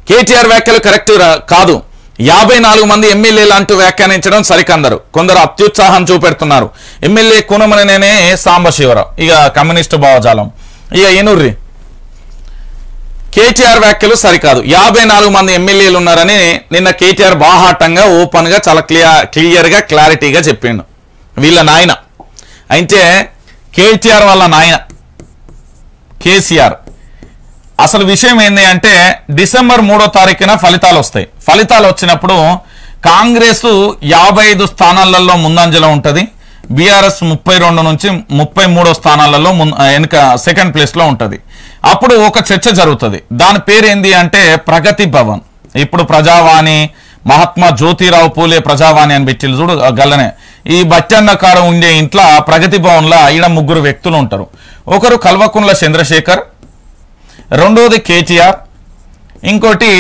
కేటీఆర్ వ్యాఖ్యలు కరెక్ట్ కాదు, 54 మంది ఎమ్మెల్యేలు అంటూ వ్యాఖ్యానించడం సరికందరు, కొందరు అత్యుత్సాహం చూపెడుతున్నారు. ఎమ్మెల్యే కూనమనేనే సాంబశివరావు, ఇక కమ్యూనిస్టు భావజాలం. ఇక ఎనుర్రి కేటీఆర్ వ్యాఖ్యలు సరికాదు, 54 మంది ఎమ్మెల్యేలు ఉన్నారని నిన్న కేటీఆర్ బాహాటంగా ఓపెన్గా చాలా క్లియర్గా క్లారిటీగా చెప్పిండు. వీళ్ళ నాయన అయితే కేటీఆర్ వాళ్ళ నాయన కేసీఆర్. అసలు విషయం ఏంది అంటే డిసెంబర్ 3వ తారీఖున ఫలితాలు వస్తాయి. ఫలితాలు వచ్చినప్పుడు కాంగ్రెస్ 55 స్థానాలలో ముందంజలో ఉంటుంది, బీఆర్ఎస్ 32 నుంచి 33 స్థానాలలో వెనుక సెకండ్ ప్లేస్లో ఉంటుంది. అప్పుడు ఒక చర్చ జరుగుతుంది, దాని పేరు ఏంది అంటే ప్రగతి భవన్. ఇప్పుడు ప్రజావాణి, మహాత్మా జ్యోతిరావు పూలే ప్రజావాణి అని పెట్టిల్లు చూడు గల్లనే. ఈ బట్టన్న కాడ ఉండే ఇంట్లో ప్రగతి భవన్లో ఈడ 3 వ్యక్తులు ఉంటారు. ఒకరు కల్వకుంట్ల చంద్రశేఖర్, రెండోది కేటీఆర్, ఇంకోటి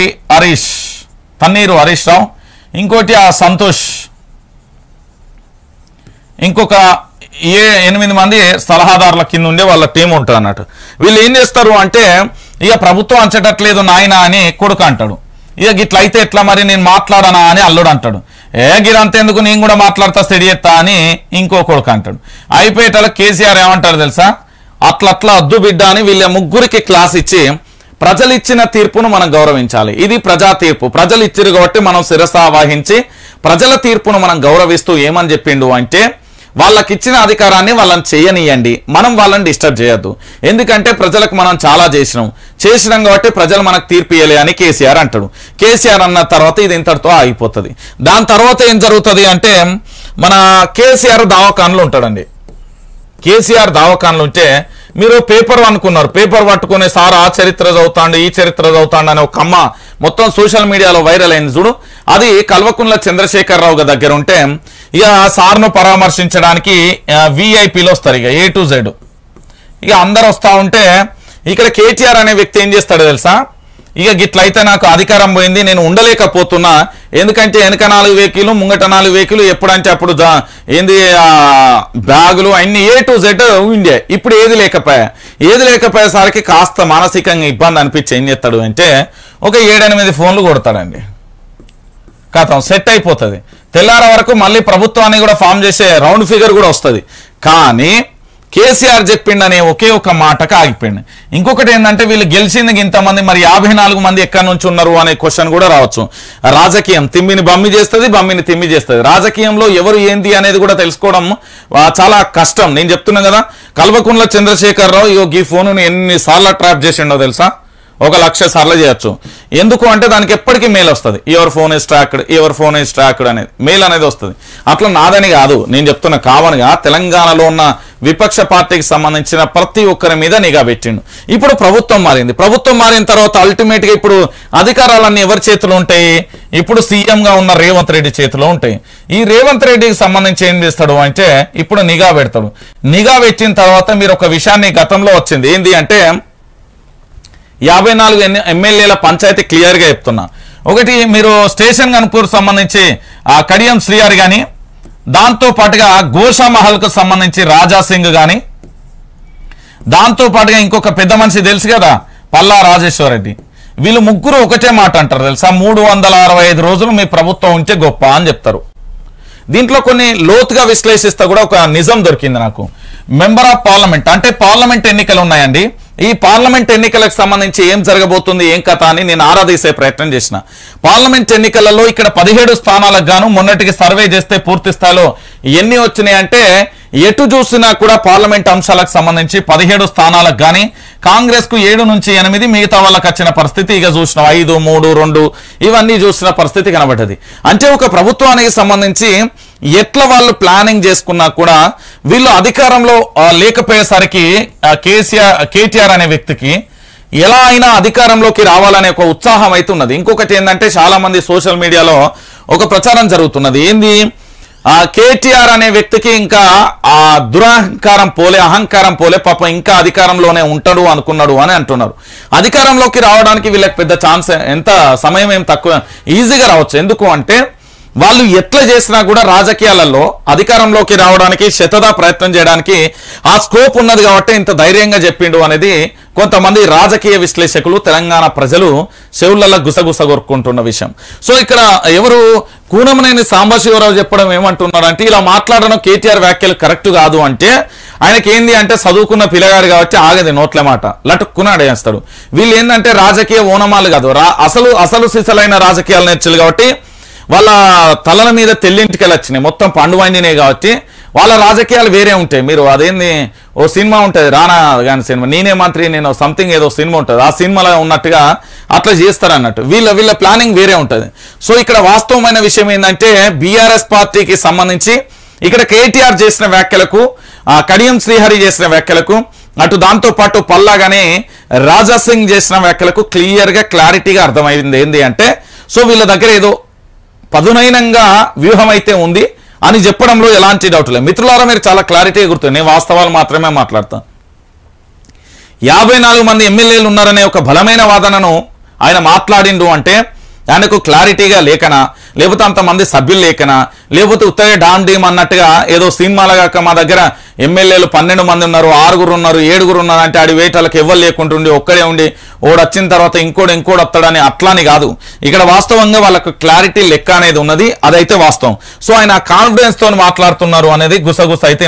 తన్నీరు హరీష్ రావు, ఇంకోటి ఆ సంతోష్, ఇంకొక 8 మంది సలహాదారుల కింద ఉండే వాళ్ళ టీం ఉంటుంది అన్నట్టు. వీళ్ళు ఏం చేస్తారు అంటే ఇక ప్రభుత్వం అంచటట్లేదు నాయన అని కొడుకు అంటాడు. ఇక గిట్ల అయితే ఎట్లా మరి నేను మాట్లాడనా అని అల్లుడు అంటాడు. గిరంతేందుకు నేను కూడా మాట్లాడతా సెడియెత్తా అని ఇంకో కొడుకు అంటాడు. అయిపోయేటలా కేసీఆర్ ఏమంటారు తెలుసా, అట్లా అద్దు బిడ్డ అని వీళ్ళ 3కి క్లాస్ ఇచ్చి ప్రజలు ఇచ్చిన తీర్పును మనం గౌరవించాలి, ఇది ప్రజా తీర్పు, ప్రజలు ఇచ్చిరు కాబట్టి మనం శిరసా వహించి ప్రజల తీర్పును మనం గౌరవిస్తూ ఏమని చెప్పిండు అంటే వాళ్ళకి ఇచ్చిన అధికారాన్ని వాళ్ళని చేయనియండి, మనం వాళ్ళని డిస్టర్బ్ చేయొద్దు, ఎందుకంటే ప్రజలకు మనం చాలా చేసినాం కాబట్టి ప్రజలు మనకు తీర్పు ఇయ్యలే అని కేసీఆర్ అంటాడు. కేసీఆర్ అన్న తర్వాత ఇది ఇంతటితో ఆగిపోతుంది. దాని తర్వాత ఏం జరుగుతుంది అంటే మన కేసీఆర్ దావఖాన్లో ఉంటాడండి. కేసీఆర్ దావఖాన్లు ఉంటే మీరు పేపర్ అనుకున్నారు, పేపర్ పట్టుకునే సార్ ఆ చరిత్ర చదువుతాండు ఈ చరిత్ర చదువుతాండు అని ఒక అమ్మ మొత్తం సోషల్ మీడియాలో వైరల్ అయింది చూడు. అది కల్వకుంట్ల చంద్రశేఖరరావు దగ్గర ఉంటే ఇక సార్ను పరామర్శించడానికి విఐపీలో వస్తారు, ఇక A to Z ఇక అందరు వస్తూ ఉంటే ఇక్కడ కేటీఆర్ అనే వ్యక్తి ఏం చేస్తాడు తెలుసా, ఇక గిట్లయితే నాకు అధికారం పోయింది, నేను ఉండలేకపోతున్నా, ఎందుకంటే వెనక 4 వెహికల్ ముంగట 4 వెహికల్ ఎప్పుడంటే అప్పుడు ఏంది బ్యాగులు అన్ని A to Z ఉండే, ఇప్పుడు ఏది లేకపోయేసరికి కాస్త మానసికంగా ఇబ్బంది అనిపించి ఏం చేస్తాడు అంటే ఒక 7-8 ఫోన్లు కొడతాడండి. కథం సెట్ అయిపోతుంది. తెల్లార వరకు మళ్ళీ ప్రభుత్వాన్ని కూడా ఫామ్ చేసే రౌండ్ ఫిగర్ కూడా వస్తుంది. కానీ కేసీఆర్ చెప్పిండనే ఒకే ఒక మాటకు ఆగిపోయింది. ఇంకొకటి ఏంటంటే వీళ్ళు గెలిచింది ఇంతమంది, మరి 54 మంది ఎక్కడి నుంచి ఉన్నారు అనే క్వశ్చన్ కూడా రావచ్చు. రాజకీయం తిమ్మిని బమ్మి చేస్తుంది, బమ్మిని తిమ్మి చేస్తుంది. రాజకీయంలో ఎవరు ఏంటి అనేది కూడా తెలుసుకోవడం చాలా కష్టం. నేను చెప్తున్నా కదా, కల్వకుంట్ల చంద్రశేఖరరావు ఈ ఫోను ఎన్నిసార్లు ట్రాప్ చేసిండో తెలుసా, 1,00,000 సార్లు చేయొచ్చు. ఎందుకు అంటే దానికి ఎప్పటికీ మెయిల్ వస్తుంది, యువర్ ఫోన్ ఇస్ ట్రాక్డ్ అనేది మెయిల్ అనేది వస్తుంది. అట్లా నాదని కాదు, నేను చెప్తున్న కామన్గా తెలంగాణలో ఉన్న విపక్ష పార్టీకి సంబంధించిన ప్రతి ఒక్కరి మీద నిఘా పెట్టిండు. ఇప్పుడు ప్రభుత్వం మారిన తర్వాత అల్టిమేట్గా ఇప్పుడు అధికారాలన్నీ ఎవరి చేతిలో ఉంటాయి, ఇప్పుడు సీఎంగా ఉన్న రేవంత్ రెడ్డి చేతిలో ఉంటాయి. ఈ రేవంత్ రెడ్డికి సంబంధించి ఏం చేస్తాడు అంటే ఇప్పుడు నిఘా పెడతాడు. నిఘా పెట్టిన తర్వాత మీరు ఒక విషయాన్ని గతంలో వచ్చింది ఏంది అంటే 54 ఎమ్మెల్యేల పంచాయతీ క్లియర్గా చెప్తున్నా. ఒకటి మీరు స్టేషన్ గన్పూర్ సంబంధించి కడియం శ్రీహరి కానీ, దాంతో పాటుగా గోషామహల్కు సంబంధించి రాజాసింగ్ కానీ, దాంతో పాటుగా ఇంకొక పెద్ద మనిషి తెలుసు కదా పల్లా రాజేశ్వర్ రెడ్డి, వీళ్ళు 3 ఒకటే మాట అంటారు తెలుసా, 365 రోజులు మీ ప్రభుత్వం ఉంటే గొప్ప అని చెప్తారు. దీంట్లో కొన్ని లోతుగా విశ్లేషిస్తే కూడా ఒక నిజం దొరికింది నాకు. మెంబర్ ఆఫ్ పార్లమెంట్ అంటే పార్లమెంట్ ఎన్నికలు ఉన్నాయండి. ఈ పార్లమెంట్ ఎన్నికలకు సంబంధించి ఏం జరగబోతుంది ఏం కథ అని నేను ఆరాధీసే ప్రయత్నం చేసిన. పార్లమెంట్ ఎన్నికలలో ఇక్కడ 17 స్థానాలకు గాను మొన్నటికి సర్వే చేస్తే పూర్తి స్థాయిలో ఎన్ని వచ్చినాయంటే ఎటు చూసినా కూడా పార్లమెంట్ అంశాలకు సంబంధించి 17 స్థానాలకు కానీ కాంగ్రెస్ కు 7 నుంచి 8, మిగతా వాళ్ళకి వచ్చిన పరిస్థితి ఇక చూసిన 5, 3, 2 ఇవన్నీ చూసిన పరిస్థితి కనబడ్డది. అంటే ఒక ప్రభుత్వానికి సంబంధించి ఎట్లా వాళ్ళు ప్లానింగ్ చేసుకున్నా కూడా వీళ్ళు అధికారంలో లేకపోయేసరికి కేటీఆర్ అనే వ్యక్తికి ఎలా అయినా అధికారంలోకి రావాలనే ఒక ఉత్సాహం అయితే ఉన్నది. ఇంకొకటి ఏంటంటే చాలా మంది సోషల్ మీడియాలో ఒక ప్రచారం జరుగుతున్నది ఏంది, కేటీఆర్ అనే వ్యక్తికి ఇంకా ఆ దురహంకారం పోలే అహంకారం పోలే, పాపం ఇంకా అధికారంలోనే ఉంటాడు అనుకున్నాడు అని అంటున్నారు. అధికారంలోకి రావడానికి వీళ్ళకి పెద్ద ఛాన్స్ ఎంత సమయం ఏం తక్కువ ఈజీగా రావచ్చు. ఎందుకు అంటే వాళ్ళు ఎట్లా చేసినా కూడా రాజకీయాలలో అధికారంలోకి రావడానికి శతదా ప్రయత్నం చేయడానికి ఆ స్కోప్ ఉన్నది కాబట్టి ఇంత ధైర్యంగా చెప్పిండు అనేది కొంతమంది రాజకీయ విశ్లేషకులు తెలంగాణ ప్రజలు చెవులలో గుసగుస కొరుక్కుంటున్న విషయం. సో ఇక్కడ ఎవరు కూనమనేని సాంబశివరావు చెప్పడం ఏమంటున్నారంటే, ఇలా మాట్లాడడం కేటీఆర్ వ్యాఖ్యలు కరెక్ట్ కాదు అంటే, ఆయనకి ఏంది అంటే చదువుకున్న పిల్లగాడు కాబట్టి ఆగది నోట్ల మాట లటుక్కున అడేస్తాడు. వీళ్ళు ఏంటంటే రాజకీయ ఓనమాలు కాదు, అసలు సిసలైన రాజకీయాలు నేర్చారు కాబట్టి వాళ్ళ తలల మీద తెల్లింటికెళ్ళి వచ్చినాయి, మొత్తం పండువండినాయి కాబట్టి వాళ్ళ రాజకీయాలు వేరే ఉంటాయి. మీరు అదేంది ఓ సినిమా ఉంటుంది రానా గాని సినిమా, నేనే మంత్రి నేను సంథింగ్ ఏదో సినిమా ఉంటుంది, ఆ సినిమాలో ఉన్నట్టుగా అట్లా చేస్తారు అన్నట్టు. వీళ్ళ ప్లానింగ్ వేరే ఉంటుంది. సో ఇక్కడ వాస్తవమైన విషయం ఏంటంటే బీఆర్ఎస్ పార్టీకి సంబంధించి ఇక్కడ కేటీఆర్ చేసిన వ్యాఖ్యలకు, కడియం శ్రీహరి చేసిన వ్యాఖ్యలకు, అటు దాంతో పాటు పల్లాగానే రాజాసింగ్ చేసిన వ్యాఖ్యలకు క్లియర్గా క్లారిటీగా అర్థమైంది ఏంది అంటే, సో వీళ్ళ దగ్గర ఏదో పదునైనంగా వ్యూహం అయితే ఉంది అని చెప్పడంలో ఎలాంటి డౌట్ లేదు. మిత్రులారా మీరు చాలా క్లారిటీగా గుర్తుంది, నేను వాస్తవాలు మాత్రమే మాట్లాడతాను. 54 మంది ఎమ్మెల్యేలు ఉన్నారనే ఒక బలమైన వాదనను ఆయన మాట్లాడిండు అంటే ఆయనకు క్లారిటీగా లేకనా, లేకపోతే అంతమంది సభ్యులు లేకనా, లేకపోతే ఉత్తరే డామ్ డీమ్ అన్నట్టుగా ఏదో సినిమాలుగాక మా దగ్గర ఎమ్మెల్యేలు 12 మంది ఉన్నారు, 6 ఉన్నారు, 7 ఉన్నారు అంటే ఆడి వేటలకు ఎవ్వరు లేకుంటుండి ఒక్కడే ఉండి ఓడు వచ్చిన తర్వాత ఇంకోటి వస్తాడని అట్లాని కాదు. ఇక్కడ వాస్తవంగా వాళ్ళకు క్లారిటీ లెక్క అనేది ఉన్నది, అదైతే వాస్తవం. సో ఆయన కాన్ఫిడెన్స్ తో మాట్లాడుతున్నారు అనేది గుసగుస అయితే